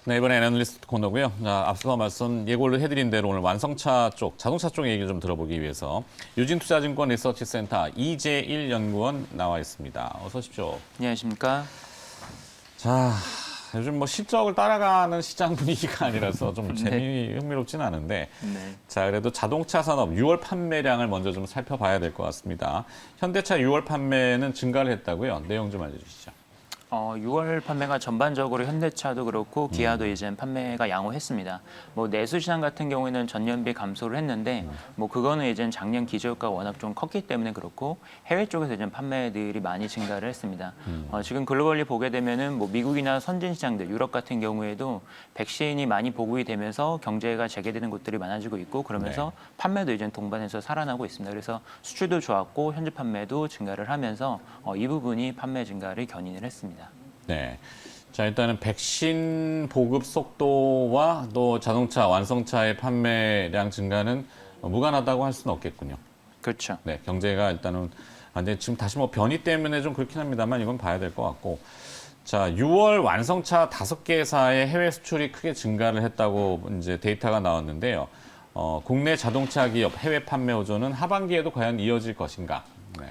네, 이번엔 애널리스트 코너고요. 자, 앞서 말씀 예고를 해드린 대로 오늘 완성차 쪽, 자동차 쪽 얘기 좀 들어보기 위해서 유진투자증권 리서치센터 이재일 연구원 나와 있습니다. 어서 오십시오. 안녕하십니까? 자, 요즘 뭐 실적을 따라가는 시장 분위기가 아니라서 좀 흥미롭진 않은데 네. 자, 그래도 자동차 산업 6월 판매량을 먼저 좀 살펴봐야 될 것 같습니다. 현대차 6월 판매는 증가를 했다고요? 내용 좀 알려주시죠. 6월 판매가 전반적으로 현대차도 그렇고 기아도 이제 판매가 양호했습니다. 뭐 내수 시장 같은 경우에는 전년비 감소를 했는데 뭐 그거는 이제 작년 기저효과가 워낙 좀 컸기 때문에 그렇고 해외 쪽에서 이제 판매들이 많이 증가를 했습니다. 지금 글로벌리 보게 되면은 뭐 미국이나 선진 시장들, 유럽 같은 경우에도 백신이 많이 보급이 되면서 경제가 재개되는 곳들이 많아지고 있고 그러면서 판매도 이제 동반해서 살아나고 있습니다. 그래서 수출도 좋았고 현지 판매도 증가를 하면서 이 부분이 판매 증가를 견인을 했습니다. 네. 자, 일단은 백신 보급 속도와 또 자동차 완성차의 판매량 증가는 무관하다고 할 수는 없겠군요. 그렇죠. 네, 경제가 일단은 완전히 지금 다시 뭐 변이 때문에 좀 그렇긴 합니다만 이건 봐야 될 것 같고. 자, 6월 완성차 5개사의 해외 수출이 크게 증가를 했다고 이제 데이터가 나왔는데요. 국내 자동차 기업 해외 판매 호조는 하반기에도 과연 이어질 것인가? 네.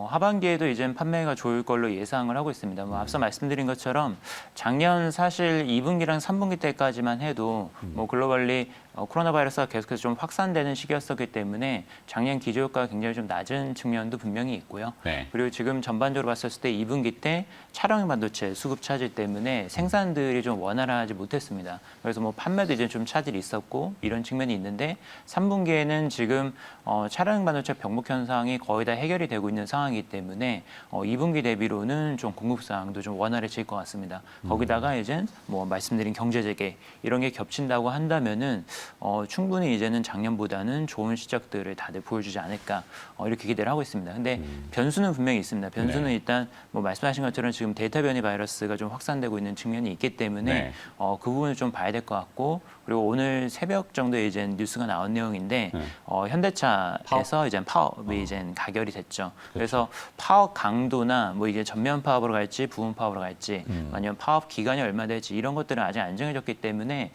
하반기에도 이제 판매가 좋을 걸로 예상을 하고 있습니다. 뭐 앞서 말씀드린 것처럼 작년 사실 2분기랑 3분기 때까지만 해도 뭐 글로벌리 코로나 바이러스가 계속해서 좀 확산되는 시기였었기 때문에 작년 기저효과가 굉장히 좀 낮은 측면도 분명히 있고요. 네. 그리고 지금 전반적으로 봤었을 때 2분기 때 차량 반도체 수급 차질 때문에 생산들이 좀 원활하지 못했습니다. 그래서 뭐 판매도 이제 좀 차질이 있었고 이런 측면이 있는데 3분기에는 지금 차량 반도체 병목 현상이 거의 다 해결이 되고 있는 상황이기 때문에 2분기 대비로는 좀 공급 사항도 좀 원활해질 것 같습니다. 거기다가 이제 뭐 말씀드린 경제 재개 이런 게 겹친다고 한다면은 충분히 이제는 작년보다는 좋은 실적들을 다들 보여주지 않을까 이렇게 기대를 하고 있습니다. 근데 변수는 분명히 있습니다. 변수는 일단 뭐 말씀하신 것처럼 지금 델타 변이 바이러스가 좀 확산되고 있는 측면이 있기 때문에 그 부분을 좀 봐야 될 것 같고 그리고 오늘 새벽 정도에 이제 뉴스가 나온 내용인데 현대차에서 이제 파업이 이제 가결이 됐죠. 그래서 파업 강도나 뭐 이게 전면 파업으로 갈지 부분 파업으로 갈지 아니면 파업 기간이 얼마 될지 이런 것들은 아직 안 정해졌기 때문에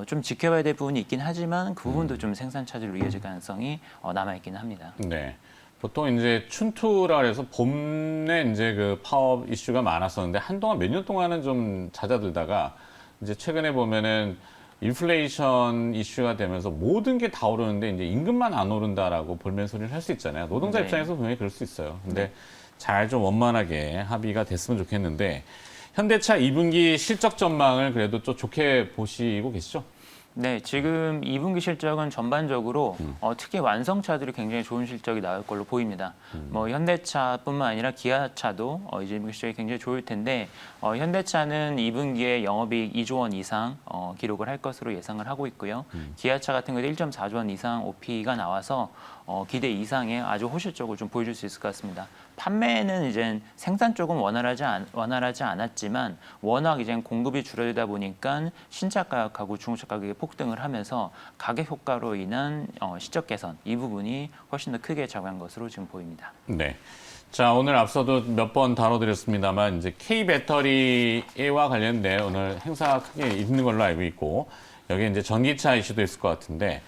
좀 지켜봐야 될 부분이 있긴 하지만 그 부분도 좀 생산 차질로 이어질 가능성이 남아있기는 합니다. 네. 보통 이제 춘투라 그래서 봄에 이제 그 파업 이슈가 많았었는데 한동안 몇 년 동안은 좀 잦아들다가 이제 최근에 보면은 인플레이션 이슈가 되면서 모든 게 다 오르는데 이제 임금만 안 오른다라고 볼멘 소리를 할 수 있잖아요. 노동자 입장에서 분명히 그럴 수 있어요. 근데 잘 좀 원만하게 합의가 됐으면 좋겠는데 현대차 2분기 실적 전망을 그래도 좀 좋게 보시고 계시죠? 네, 지금 2분기 실적은 전반적으로 특히 완성차들이 굉장히 좋은 실적이 나올 걸로 보입니다. 뭐 현대차뿐만 아니라 기아차도 이제 2분기 실적이 굉장히 좋을 텐데 현대차는 2분기에 영업이익 2조 원 이상 기록을 할 것으로 예상을 하고 있고요. 기아차 같은 경우도 1.4조 원 이상 OP가 나와서 기대 이상의 아주 호실적으로 좀 보여줄 수 있을 것 같습니다. 판매는 이제 생산 쪽은 원활하지 않았지만 워낙 이제 공급이 줄어들다 보니까 신차 가격하고 중고차 가격이 폭등을 하면서 가격 효과로 인한 실적 개선 이 부분이 훨씬 더 크게 작용한 것으로 지금 보입니다. 네. 자, 오늘 앞서도 몇 번 다뤄드렸습니다만 이제 K 배터리와 관련된 오늘 행사 크게 있는 걸로 알고 있고 여기 이제 전기차 이슈도 있을 것 같은데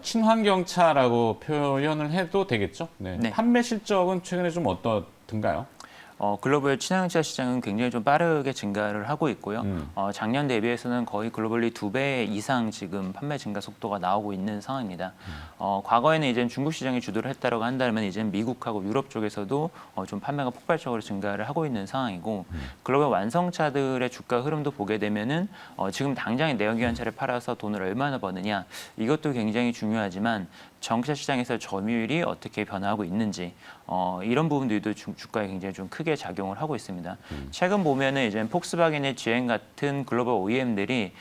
친환경차라고 표현을 해도 되겠죠? 네. 네. 판매 실적은 최근에 좀 어떻든가요? 글로벌 친환경차 시장은 굉장히 좀 빠르게 증가를 하고 있고요. 작년 대비해서는 거의 글로벌리 2배 이상 지금 판매 증가 속도가 나오고 있는 상황입니다. 과거에는 이제 중국 시장이 주도를 했다고 한다면 이제 미국하고 유럽 쪽에서도 좀 판매가 폭발적으로 증가를 하고 있는 상황이고 글로벌 완성차들의 주가 흐름도 보게 되면은 지금 당장에 내연기관차를 팔아서 돈을 얼마나 버느냐 이것도 굉장히 중요하지만 전기차 시장에서 점유율이 어떻게 변화하고 있는지 이런 부분들도 주가에 굉장히 좀 크게 작용을 하고 있습니다. 최근 보면은 이제 폭스바겐의 GM 같은 글로벌 OEM들이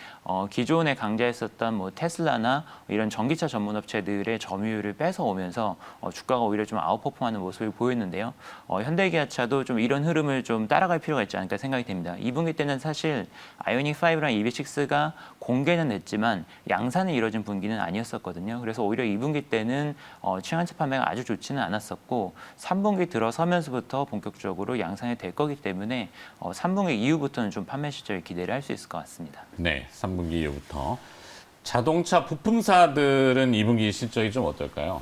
기존에 강자했었던 뭐 테슬라나 이런 전기차 전문 업체들의 점유율을 뺏어오면서 주가가 오히려 좀 아웃퍼폼하는 모습을 보였는데요. 현대기아차도 좀 이런 흐름을 좀 따라갈 필요가 있지 않을까 생각이 됩니다. 2분기 때는 사실 아이오닉 5랑 EV6가 공개는 됐지만 양산이 이루어진 분기는 아니었었거든요. 그래서 오히려 2분기 때는 취향차 판매가 아주 좋지는 않았었고 3분기 들어서면서부터 본격적으로 양산이 될 거기 때문에 3분기 이후부터는 좀 판매 실적을 기대를 할 수 있을 것 같습니다. 네, 3분기 이후부터. 자동차 부품사들은 2분기 실적이 좀 어떨까요?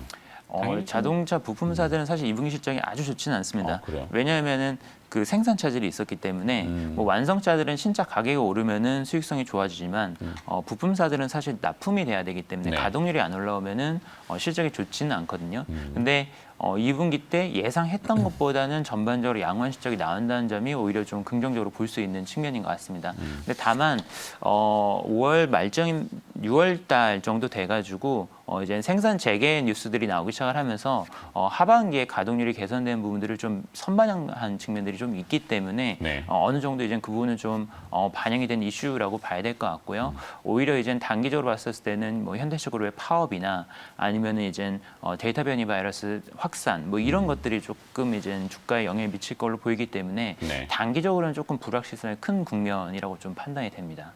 자동차 부품사들은 사실 2분기 실적이 아주 좋지는 않습니다. 그래요? 왜냐하면은 그 생산 차질이 있었기 때문에 뭐 완성차들은 신차 가격이 오르면은 수익성이 좋아지지만 부품사들은 사실 납품이 돼야 되기 때문에 네. 가동률이 안 올라오면은 실적이 좋지는 않거든요. 근데 2분기 때 예상했던 것보다는 전반적으로 양호한 실적이 나온다는 점이 오히려 좀 긍정적으로 볼 수 있는 측면인 것 같습니다. 근데 다만 5월 말쯤 6월 달 정도 돼가지고 이제 생산 재개 뉴스들이 나오기 시작을 하면서 하반기에 가동률이 개선된 부분들을 좀 선반영한 측면들이 좀 있기 때문에 네. 어느 정도 이제 그 부분은 좀 반영이 된 이슈라고 봐야 될 것 같고요. 오히려 이제 단기적으로 봤을 때는 뭐 현대식으로의 파업이나 아니면은 이제 데이터 변이 바이러스 확산 뭐 이런 것들이 조금 이제 주가에 영향을 미칠 걸로 보이기 때문에 네. 단기적으로는 조금 불확실성이 큰 국면이라고 좀 판단이 됩니다.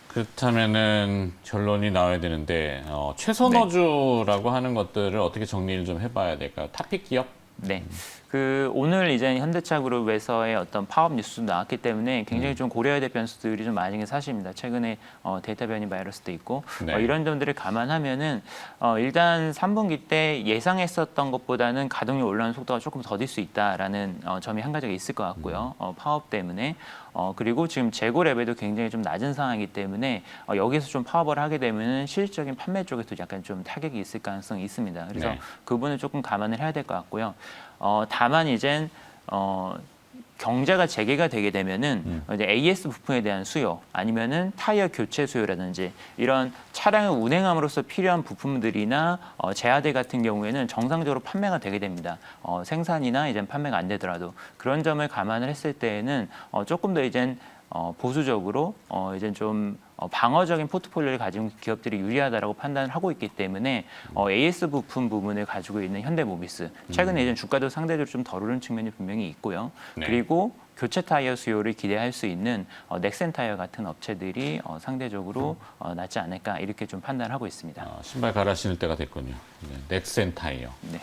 그렇다면은 결론이 나와야 되는데 최선호주라고 하는 것들을 어떻게 정리를 좀 해봐야 될까요? 탑픽 기업? 네. 그 오늘 이제 현대차 그룹에서의 어떤 파업 뉴스도 나왔기 때문에 굉장히 좀 고려해야 될 변수들이 좀 많은 게 사실입니다. 최근에 데이터 변이 바이러스도 있고 네. 이런 점들을 감안하면은 일단 3분기 때 예상했었던 것보다는 가동률 올라가는 속도가 조금 더딜 수 있다라는 점이 한 가지가 있을 것 같고요. 파업 때문에 그리고 지금 재고 레벨도 굉장히 좀 낮은 상황이기 때문에 여기서 좀 파업을 하게 되면은 실질적인 판매 쪽에도 약간 좀 타격이 있을 가능성이 있습니다. 그래서 네. 그 부분은 조금 감안을 해야 될 것 같고요. 다만 이젠 경제가 재개가 되게 되면은 이제 AS 부품에 대한 수요 아니면은 타이어 교체 수요라든지 이런 차량을 운행함으로써 필요한 부품들이나 제아대 같은 경우에는 정상적으로 판매가 되게 됩니다. 생산이나 이제 판매가 안 되더라도 그런 점을 감안을 했을 때에는 조금 더 이젠 보수적으로 이제 좀 방어적인 포트폴리오를 가진 기업들이 유리하다라고 판단을 하고 있기 때문에 AS 부품 부분을 가지고 있는 현대모비스 최근에 이제 주가도 상대적으로 좀 덜 오른 측면이 분명히 있고요. 네. 그리고 교체 타이어 수요를 기대할 수 있는 넥센 타이어 같은 업체들이 상대적으로 낫지 않을까 이렇게 좀 판단을 하고 있습니다. 신발 갈아 신을 때가 됐군요. 네, 넥센 타이어. 네.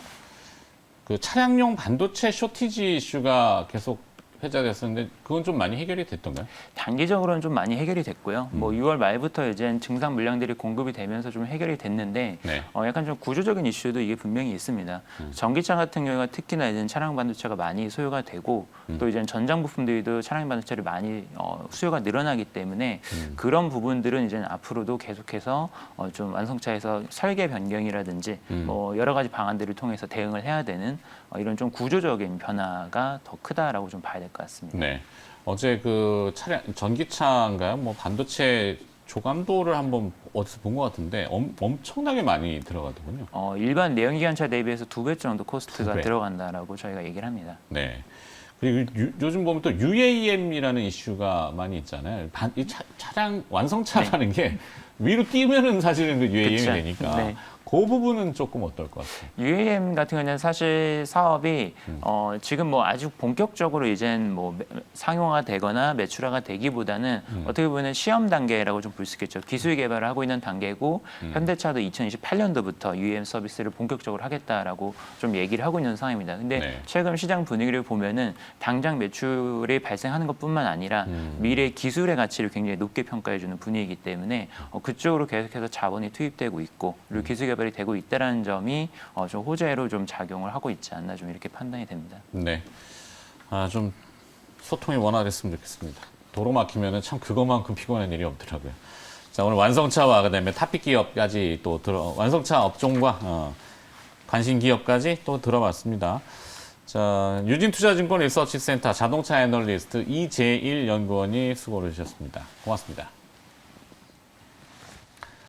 그 차량용 반도체 쇼티지 이슈가 계속 회자됐었는데 그건 좀 많이 해결이 됐던가요? 단기적으로는 좀 많이 해결이 됐고요. 뭐 6월 말부터 이제 증상 물량들이 공급이 되면서 좀 해결이 됐는데 네. 약간 좀 구조적인 이슈도 이게 분명히 있습니다. 전기차 같은 경우가 특히나 이제 차량 반도체가 많이 소요가 되고 또 이제 전장 부품들도 차량 반도체를 많이 수요가 늘어나기 때문에 그런 부분들은 이제 앞으로도 계속해서 좀 완성차에서 설계 변경이라든지 뭐 여러 가지 방안들을 통해서 대응을 해야 되는 이런 좀 구조적인 변화가 더 크다라고 좀 봐야 될 것 같습니다. 네. 어제 그 차량 전기차인가요? 뭐 반도체 조감도를 한번 어디서 본 것 같은데 엄청나게 많이 들어가더군요. 일반 내연기관차 대비해서 2배 정도 코스트가 2배. 들어간다라고 저희가 얘기를 합니다. 네. 그리고 요즘 보면 또 UAM이라는 이슈가 많이 있잖아요. 이 차량 완성차라는 게 위로 뛰면은 사실은 그 UAM이 그쵸. 되니까 네. 그 부분은 조금 어떨 것 같아요. UAM 같은 경우는 사실 사업이 지금 뭐 아주 본격적으로 이젠 뭐 상용화가 되거나 매출화가 되기보다는 어떻게 보면 시험 단계라고 좀 볼 수 있겠죠. 기술 개발을 하고 있는 단계고 현대차도 2028년도부터 UAM 서비스를 본격적으로 하겠다라고 좀 얘기를 하고 있는 상황입니다. 근데 네. 최근 시장 분위기를 보면은 당장 매출이 발생하는 것뿐만 아니라 미래 기술의 가치를 굉장히 높게 평가해주는 분위기이기 때문에 그쪽으로 계속해서 자본이 투입되고 있고 그리고 기술 개발이 되고 있다라는 점이 좀 호재로 좀 작용을 하고 있지 않나 좀 이렇게 판단이 됩니다. 네. 좀 소통이 원활했으면 좋겠습니다. 도로 막히면은 참 그것만큼 피곤한 일이 없더라고요. 자, 오늘 완성차와 그다음에 탑픽 기업까지 또 완성차 업종과 관심 기업까지 또 들어봤습니다. 자, 유진투자증권 리서치센터 자동차 애널리스트 이재일 연구원이 수고를 주셨습니다. 고맙습니다.